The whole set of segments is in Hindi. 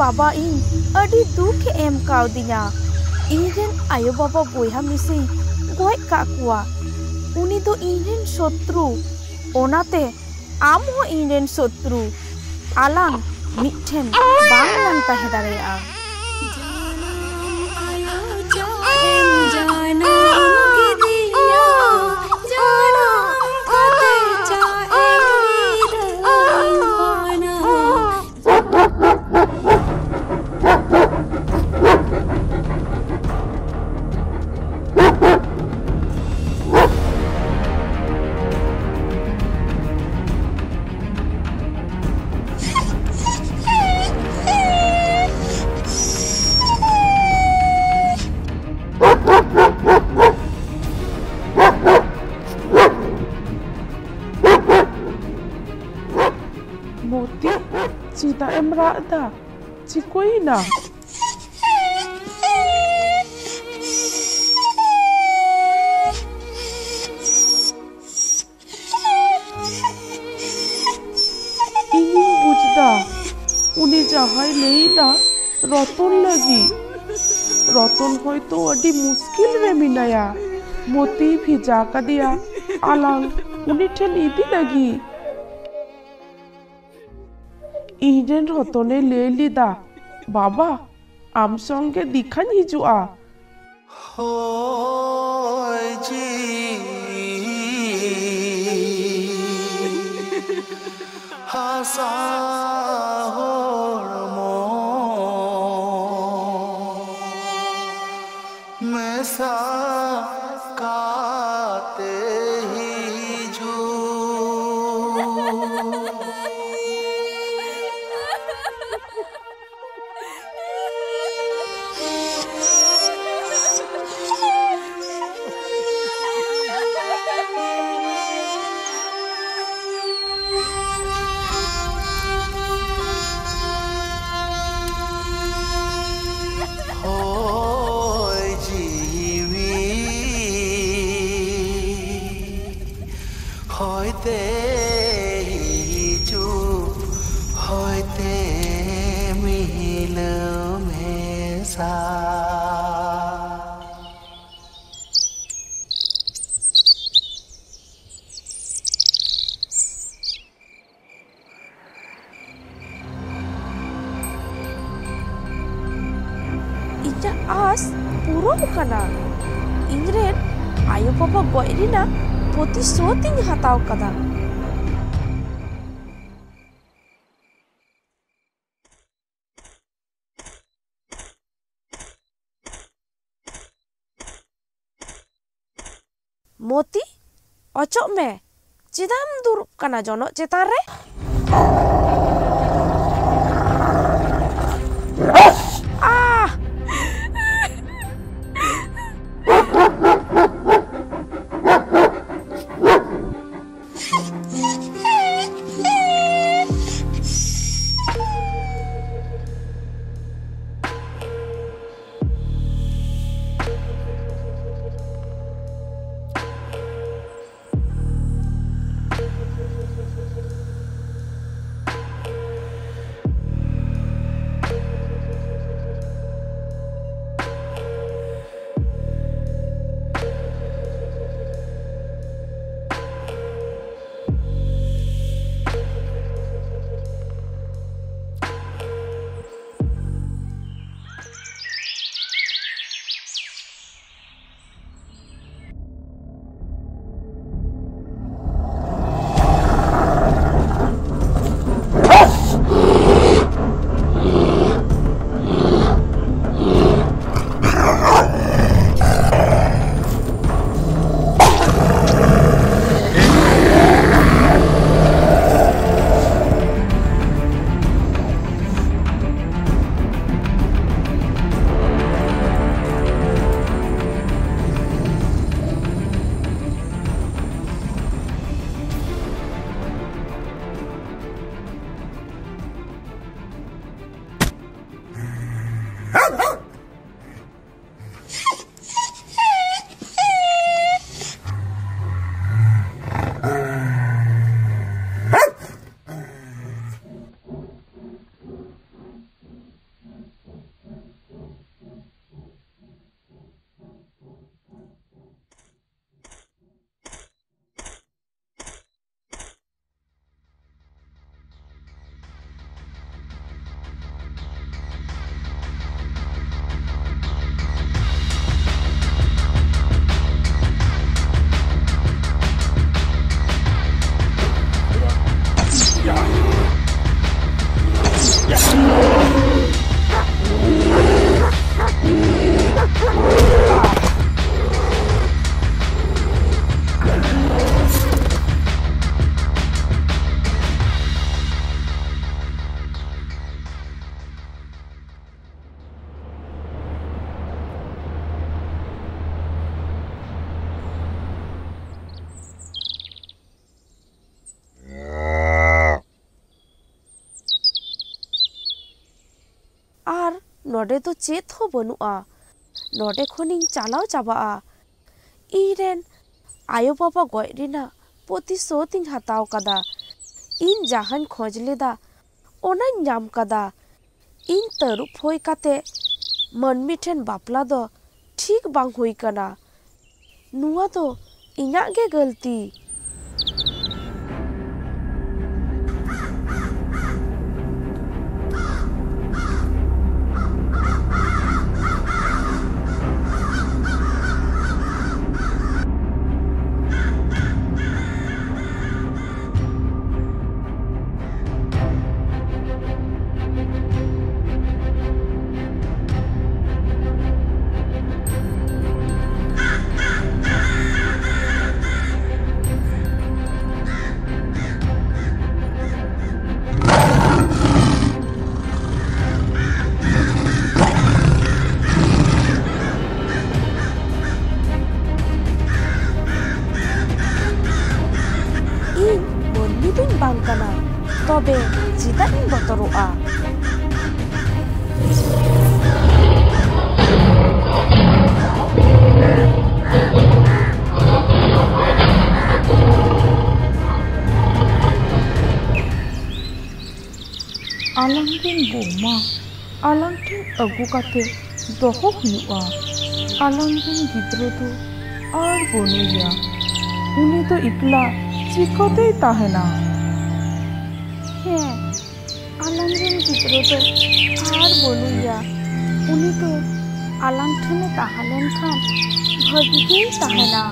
baba इन अड़ी दुख एम काउदिया इनरेन आयो बाबा बोया मिसी गोय काकुआ उनी तो इनरेन शत्रु ओनाते आम हो इनरेन शत्रु आलांग मिठेन बांग लांग ताहे Daraya Cita emrak dah, cikoina. Ini bujda, uni jahai leida, roton lagi. Roton hoy to adi muskil re minaya. Moti bhija ka diya, alang uni ten idi lagi. इन्हें रतने ले लिदा बाबा आम संगे दिखान हिजुआ हो जी हासा होरमो मैसा काते हिजू आस पूरा बुकाना इंग्रेन आयो बाबा गोयरिना पोती सोतिंग हताव कदा मोती ओचो में चिदाम दुरुप कना जोनो चेतार रे नोडे तो चेत हो बनुआ नोडे खोनिंग चालाव चाबाआ इरेन आयो बाबा गय रेना प्रतिशोध हताव कदा इन जहां खोज लेदा ओना नाम कदा इन तरुप होय काते मनमी ठेन बापला दो ठीक बांग हुई कना नुआ दो इना गे गलती तबे चिदां इन बतरोआ आलांग दिन बोमा आलांग ठेन अगु काते दोहो हुआ आलांग दिन गिद्रो तो आर बनुया उनी तो इकला चिकोते ताहेना हे आलांग दिन गिद्रो तो आर बनुया उनी तो आलांग ठेने ताहलेन खान भागी गे ताहेना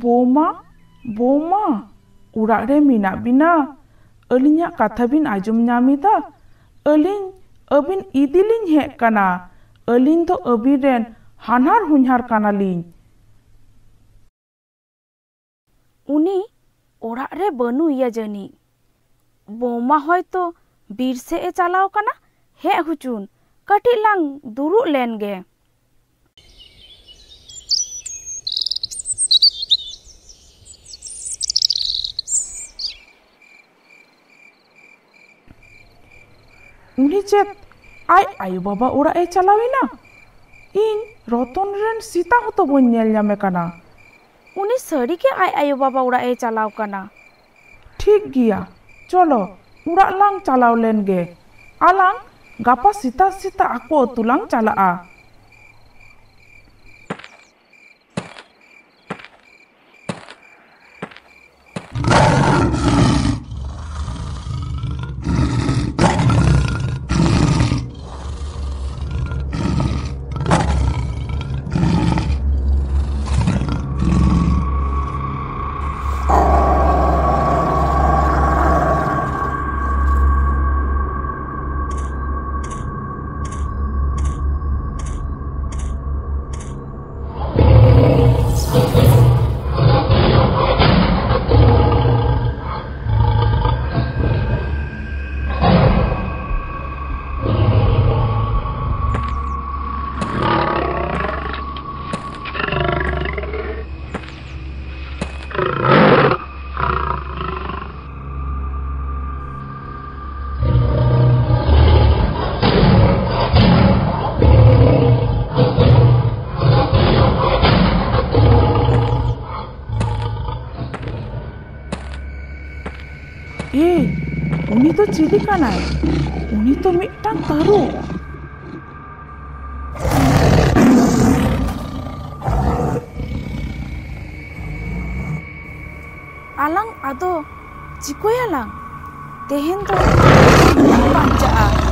बोमा बोमा उड़ा रे मिना बिना अलिnya कथा बिन आजम नामिदा अलिन अबिन इदिलिन हे कना अलिन तो अबिरेन हानार हुनहार कानालिन उनी ओड़ा रे बनु या जनी बोमा होय तो बीर से ए चलाव कना हे हुचुन कटी लांग दुरु लेन गे उन्हीं चेत आय आयु बाबा ओड़ा ए चलाविना इन रतन रेन सीता हो तो बन नेल ᱧᱟᱢᱮ काना उनी सड़ी के आय आयु बाबा ओड़ा ए चलाव कना ठीक गिया चलो उड़ा लांग चलाव लेन गे आलांग गापा सीता सीता आको तुलांग चलाआ उनी तो चिली कानाय उनी तो मिट्टांग तारू आलांग आदो चिकोयालांग तेहेन तो पांचा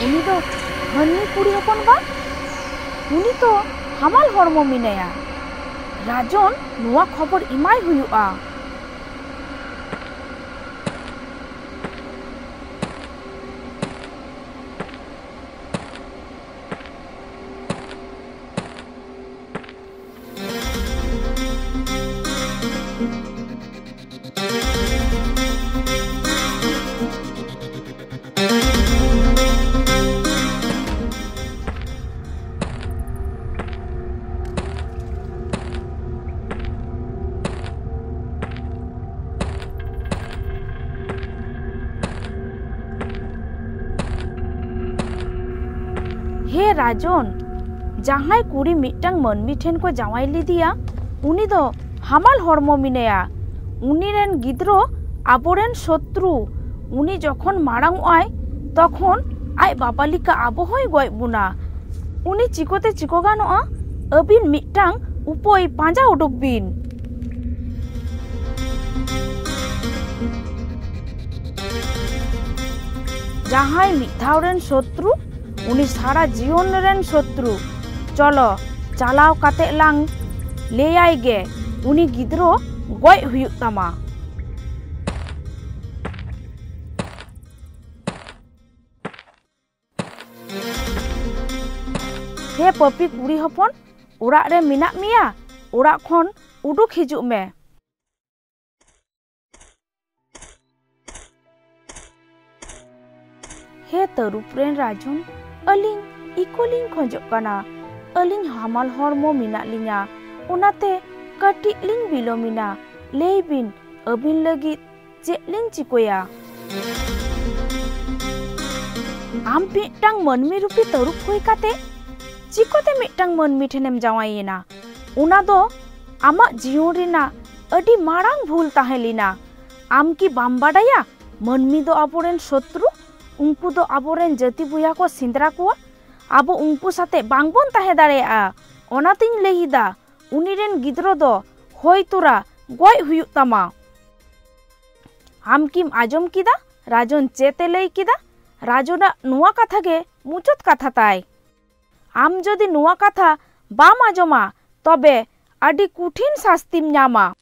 उनी दो हन्नी कुड़ी हपन बा उनी तो हामाल हरमो मिनाया राजन नुआ खबर इमाय हुयुआ। हे राजन जहां कुड़ी मिटंग मनमी ठेन को जावाई लिदिया उनी दो हामाल हरमो मिनाया उनी रेन गिद्रो आबोरेन शत्रु उनी जखन मारांग आय तखन आय बाबालिका आबो होय गय बुना उनी चिकोते चिको गानोआ अबिन मिटंग उपाय पांजा उडुक बिन। जहां मिठावरेन शत्रु उनी सारा जीवन रेन शत्रु चलो चालाव काते लांग लेयाय गे उनी गिद्रो गय हुयुक तामा। हे पपी कुड़ी हपन ओराक रे मिनाक मिया ओराक खन उडुक हिजुक मे। हे तरुप रेन राजन अलिंग इकोलिंग खोजोक काना अलिंग हामाल हरमो मिनाक लिंगा ओनाते कटिक लिंग बिलोमिना लेय बिन अबिन लगित चेक लिंग चिकोया। आम मिटटांग मनमी रूपी तरुप हुई काते चिकोते मिटटांग मनमी ठेनेम जावायेना ओना दो आमा जीवन रेना अडी मारांग भूल ताहेलिना। आम की बाम बाडाया मनमी दो आबोरेन शत्रु उनको दो आबोरेन जाति बुया को सिंद्रा को आबो उनको साथे बांगबोन ताहे दाड़ेया ओनातिन लहिदा उनी रेन गिद्रो दो होय तोरा गय हुयुक तामा। आम किम आजम किदा राजन चेते लई किदा राजना नुआ कथा गे मुचत कथा ताय। आम जदि नुआ कथा बाम आजमा तबे आडी कठिन शास्तिम न्यामा।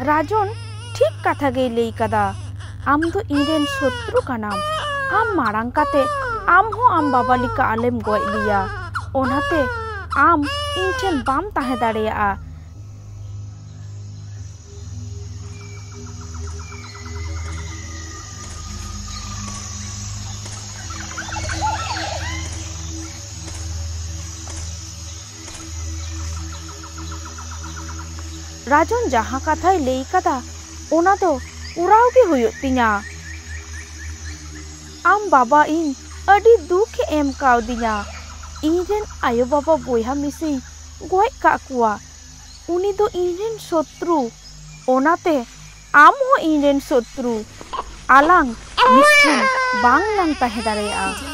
राजन ठीक कथा गे लई कदा आम दो इरेन शत्रु कानाम आम मारांग काते आम हो आम बाबालिका आलेम गय लिया ओनाते आम इन ठेन बाम ताहे दाड़ेया। राजन जहाँ कथा लई कदा ओना दो उराव गे हुयुक तिया। आम बाबा इन अडी दुख एम कावदिया इरेन आयो बाबा बोया मिसी गय काकुआ उनी दो इरेन शत्रु ओनाते आम हो इरेन शत्रु आलांग मिठन बांग लांग ताहे दाड़ेया।